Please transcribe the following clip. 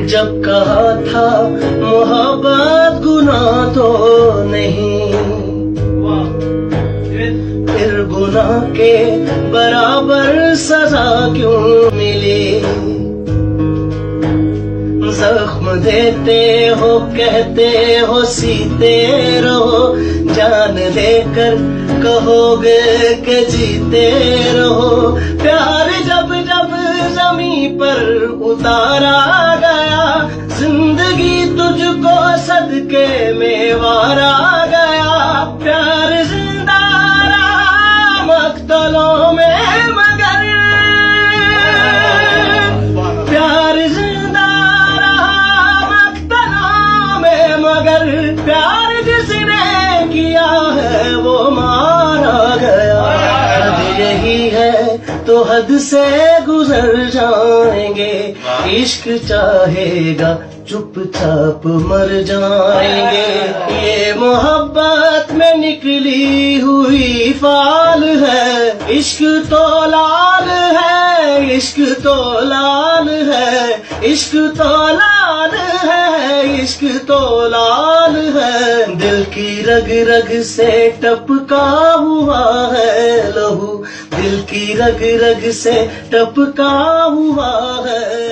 जब कहा था मोहब्बत गुनाह तो नहीं, फिर गुनाह के बराबर सजा क्यों मिली। जख्म देते हो कहते हो सीते रहो, जान देकर कहोगे कि जीते रहो। प्यार जब जब ज़मीं पर उतारा गया, जिंदगी तुझको सदके में वारा गया। प्यार जिंदा रहा मक्तलों में मगर, प्यार जिंदा रहा मक्तलों में मगर, प्यार जिसने किया है वो मारा गया। हद यही है तो हद से गुजर जाएंगे, इश्क चाहेगा चुपचाप मर जाएंगे। ये मोहब्बत में निकली हुई फाल है, इश्क तो लाल है, इश्क तो लाल है, इश्क तो लाल है, इश्क तो लाल है। दिल की रग रग से टपका हुआ है लहू, दिल की रग रग से टपका हुआ है।